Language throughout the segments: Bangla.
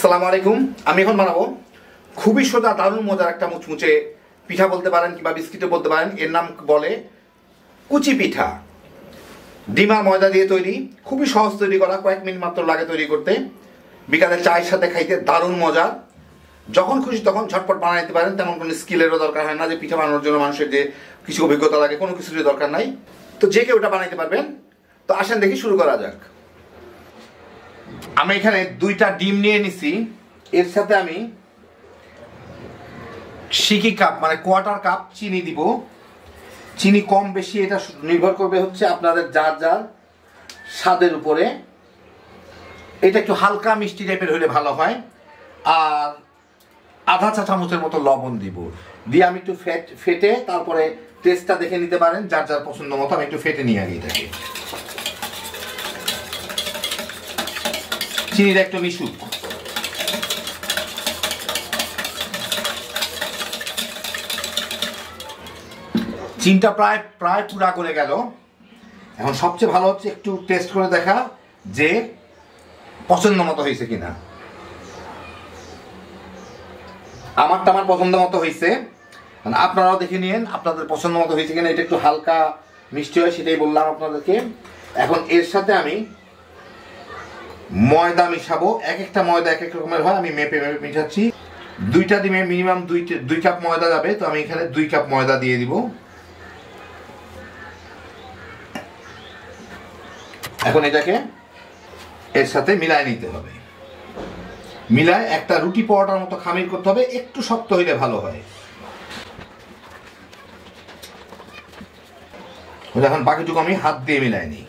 আসসালামু আলাইকুম। আমি এখন বানাবো খুবই সোজা দারুণ মজার একটা মুচমুচে পিঠা বলতে পারেন কিংবা বিস্কিটও বলতে পারেন। এর নাম বলে কুচি পিঠা। ডিম আর ময়দা দিয়ে তৈরি, খুবই সহজ তৈরি করা, কয়েক মিনিট মাত্র লাগে তৈরি করতে। বিকালে চায়ের সাথে খাইতে দারুণ মজা। যখন খুশি তখন ঝটপট বানিয়ে নিতে পারেন, তেমন কোনো স্কিলেরও দরকার হয় না যে পিঠা বানানোর জন্য মানুষের যে কিছু অভিজ্ঞতা লাগে, কোনো কিছুরই দরকার নাই। তো যে কেউ ওটা বানাইতে পারবেন। তো আসেন দেখি শুরু করা যাক। আমি এখানে 2টা ডিম নিয়ে নিছি। এর সাথে আমি সিকি কাপ মানে কোয়ার্টার কাপ চিনি দিব। চিনি কম বেশি এটা নির্ভর করবে হচ্ছে আপনাদের যার যার স্বাদের উপরে। এটা একটু হালকা মিষ্টি টাইপের হলে ভালো হয়। আর আধা চা চামচের মতো লবণ দিব। দিয়ে আমি একটু ফেটে তারপরে টেস্টটা দেখে নিতে পারেন যার যার পছন্দ মতো। আমি একটু ফেটে নিয়ে আগে এটাকে চিনিটা একটু মিশুক। চিনিটা প্রায় পুরা করে গেল। এখন সবচেয়ে ভালো হচ্ছে একটু টেস্ট করে দেখা যে পছন্দ মতো হয়েছে কিনা। আমার পছন্দ মতো হয়েছে, আপনারাও দেখে নিন আপনাদের পছন্দ মতো হয়েছে কিনা। এটা একটু হালকা মিষ্টি হয় সেটাই বললাম আপনাদেরকে। এখন এর সাথে আমি ময়দা মিশাবো। এক একটা ময়দা এক এক রকমের হয়, আমি মেপে মিশাচ্ছি। 2টা ডিমে মিনিমাম 2 কাপ ময়দা যাবে। তো আমি এখানে 2 কাপ ময়দা দিয়ে দিব। এখন এটাকে এর সাথে মিলায় নিতে হবে। মিলায় একটা রুটি পরোটার মতো খামির করতে হবে। একটু শক্ত হইলে ভালো হয়। এখন বাকিটুকু আমি হাত দিয়ে মিলাই নিই।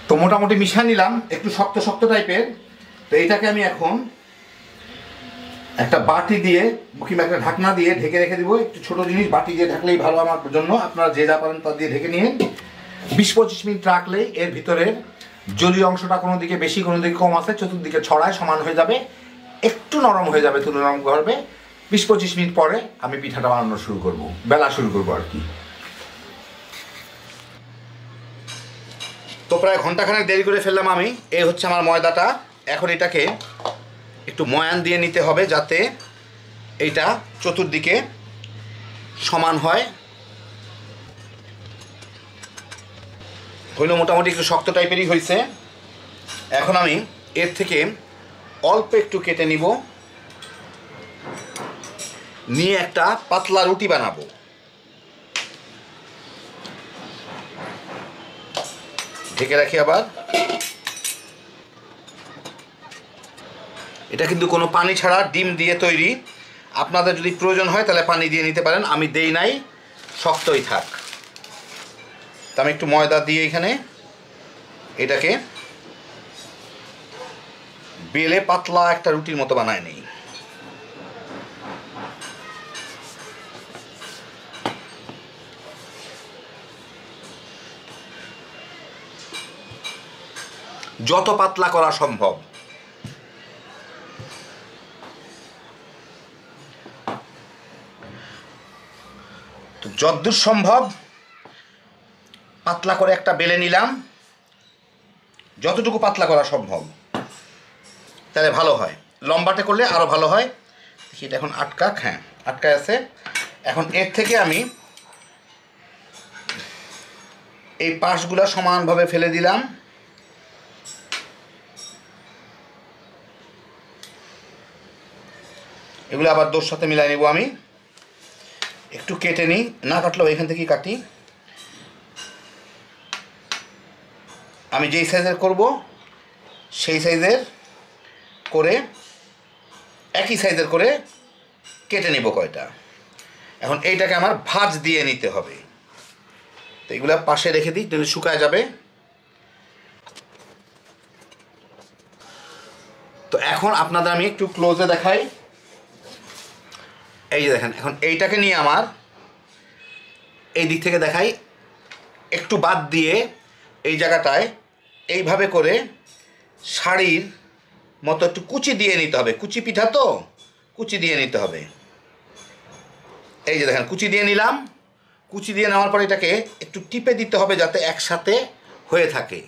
তো মোটামুটি মিশা নিলাম, একটু শক্ত শক্ত টাইপের। তো এইটাকে আমি এখন একটা বাটি দিয়ে কিংবা একটা ঢাকনা দিয়ে ঢেকে রেখে দিব। একটু ছোট জিনিস বাটি দিয়ে ঢাকলেই ভালো আমার জন্য। আপনারা যে যা পারেন তা দিয়ে ঢেকে নিয়ে 20-25 মিনিট রাখলেই এর ভিতরের জলীয় অংশটা কোনো দিকে বেশি কোনো দিকে কম আছে চতুর্দিকে ছড়ায় সমান হয়ে যাবে, একটু নরম হয়ে যাবে, তুলনামূলকভাবে। 20-25 মিনিট পরে আমি পিঠাটা বানানো শুরু করব, বেলা শুরু করবো আর কি। তো প্রায় ঘন্টাখানেক দেরি করে ফেললাম আমি। এই হচ্ছে আমার ময়দাটা। এখন এটাকে একটু ময়ান দিয়ে নিতে হবে যাতে এইটা চতুর্দিকে সমান হয়। হইলো মোটামুটি একটু শক্ত টাইপেরই হয়েছে। এখন আমি এর থেকে অল্প একটু কেটে নিব, নিয়ে একটা পাতলা রুটি বানাবো। ঢেকে রাখি আবার। এটা কিন্তু কোনো পানি ছাড়া ডিম দিয়ে তৈরি। আপনাদের যদি প্রয়োজন হয় তাহলে পানি দিয়ে নিতে পারেন, আমি দেই নাই, শক্তই থাক। তো আমি একটু ময়দা দিয়ে এখানে এটাকে বেলে পাতলা একটা রুটির মতো বানায় নিই। যত পাতলা করা সম্ভব। তো যতদূর সম্ভব পাতলা করে একটা বেলে নিলাম, যতটুকু পাতলা করা সম্ভব, তাহলে ভালো হয়। লম্বাটে করলে আরও ভালো হয়। সেটা এখন আটকাক, হ্যাঁ আটকায় আছে। এখন এর থেকে আমি এই পাশগুলো সমানভাবে ফেলে দিলাম। এগুলো আবার দোর সাথে মিলাই নেব। আমি একটু কেটে নিই, না কাটলেও এখান থেকেই কাটি। আমি যেই সাইজের করব সেই সাইজের করে একই সাইজের করে কেটে নেব কয়টা। এখন এইটাকে আমার ভাঁজ দিয়ে নিতে হবে। তো এগুলো পাশে রেখে দিই, তাহলে শুকায় যাবে। তো এখন আপনাদের আমি একটু ক্লোজে দেখাই। এই যে দেখেন, এখন এইটাকে নিয়ে আমার এই দিক থেকে দেখাই, একটু বাদ দিয়ে এই জায়গাটায় এইভাবে করে শাড়ির মতো একটু কুচি দিয়ে নিতে হবে। কুচি পিঠা তো কুচি দিয়ে নিতে হবে। এই যে দেখেন কুচি দিয়ে নিলাম, কুচি দিয়ে নেওয়ার পরে এটাকে একটু টিপে দিতে হবে যাতে একসাথে হয়ে থাকে,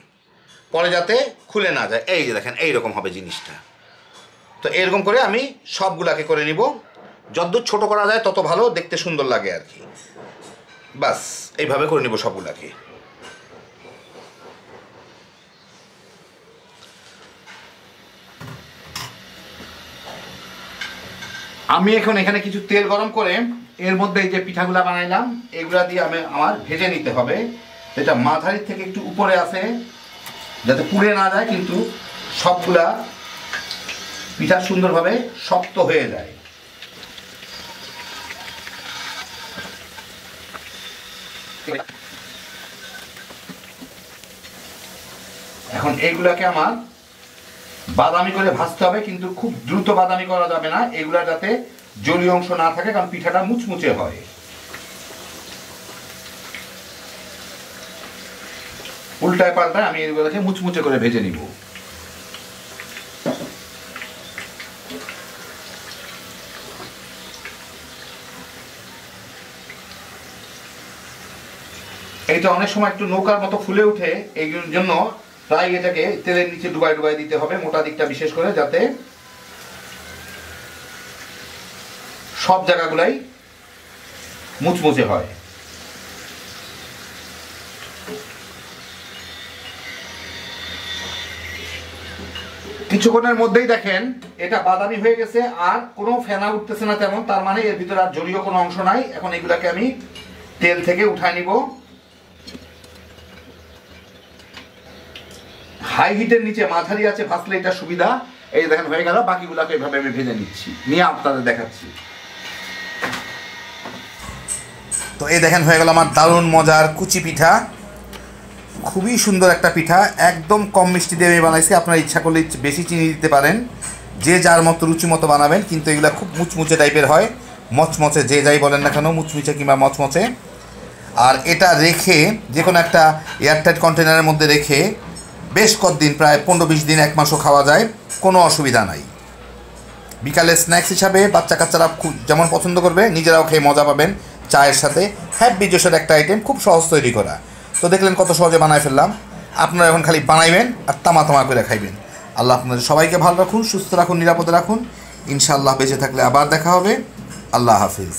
পরে যাতে খুলে না যায়। এই যে দেখেন এইরকম হবে জিনিসটা। তো এরকম করে আমি সবগুলাকে করে নিব, যতদূর ছোট করা যায় তত ভালো, দেখতে সুন্দর লাগে আর কি। বাস এইভাবে করে নিব সবগুলাকে। আমি এখন এখানে কিছু তেল গরম করে এর মধ্যে এই যে পিঠাগুলা বানাইলাম এগুলা দিয়ে আমার ভেজে নিতে হবে, যেটা মাঝারির থেকে একটু উপরে আছে যাতে পুড়ে না যায়, কিন্তু সবগুলা পিঠা সুন্দরভাবে শক্ত হয়ে যায়। এখন এইগুলাকে আমার বাদামি করে ভাজতে হবে, কিন্তু খুব দ্রুত বাদামি করা যাবে না, এগুলা যাতে জলীয় অংশ না থাকে, কারণ পিঠাটা মুচমুচে হয়। উল্টায় পাল্টায় আমি এগুলোকে মুচমুচে করে ভেজে নিব। এইটা অনেক সময় একটু নৌকার মতো ফুলে উঠে, এই জন্য প্রায় এটাকে তেলের নিচে ডুবাই ডুবাই দিতে হবে, মোটা দিকটা বিশেষ করে, যাতে সব জায়গাগুলাই মুচমুচে হয়। কিছুক্ষণের মধ্যেই দেখেন এটা বাদামি হয়ে গেছে, আর কোনো ফেনা উঠতেছে না তেমন, তার মানে এর ভিতরে আর জলীয় কোনো অংশ নাই। এখন এগুলাকে আমি তেল থেকে উঠায় নিব। হাই হিটের নিচে মাঝারি আছে ভাজলে এটা সুবিধা। এই দেখেন হয়ে গেল, বাকিগুলাকে এইভাবে আমি ভেজে নিচ্ছি, নিয়ে আপনাদের দেখাচ্ছি। তো এই দেখেন হয়ে গেল আমার দারুণ মজার কুচি পিঠা। খুবই সুন্দর একটা পিঠা, একদম কম মিষ্টি দিয়ে আমি বানাইছি। আপনারা ইচ্ছা করলে বেশি চিনি দিতে পারেন, যে যার মতো রুচি মতো বানাবেন, কিন্তু এগুলো খুব মুচমুচে টাইপের হয়, মচমচে, যে যাই বলেন না কেন, মুচমুচে কিংবা মচমচে। আর এটা রেখে যে কোনো একটা এয়ারটাইট কন্টেনারের মধ্যে রেখে বেশ কতদিন, প্রায় 15-20 দিন, 1 মাসও খাওয়া যায়, কোনো অসুবিধা নাই। বিকালে স্ন্যাক্স হিসাবে বাচ্চা কাচ্চারা খুব যেমন পছন্দ করবে, নিজেরাও খেয়ে মজা পাবেন চায়ের সাথে। হ্যাপি জোশের একটা আইটেম, খুব সহজ তৈরি করা। তো দেখলেন কত সহজে বানায় ফেললাম। আপনারা এখন খালি বানাইবেন আর তামা করে খাইবেন। আল্লাহ আপনাদের সবাইকে ভালো রাখুন, সুস্থ রাখুন, নিরাপদে রাখুন। ইনশাআল্লাহ বেঁচে থাকলে আবার দেখা হবে। আল্লাহ হাফিজ।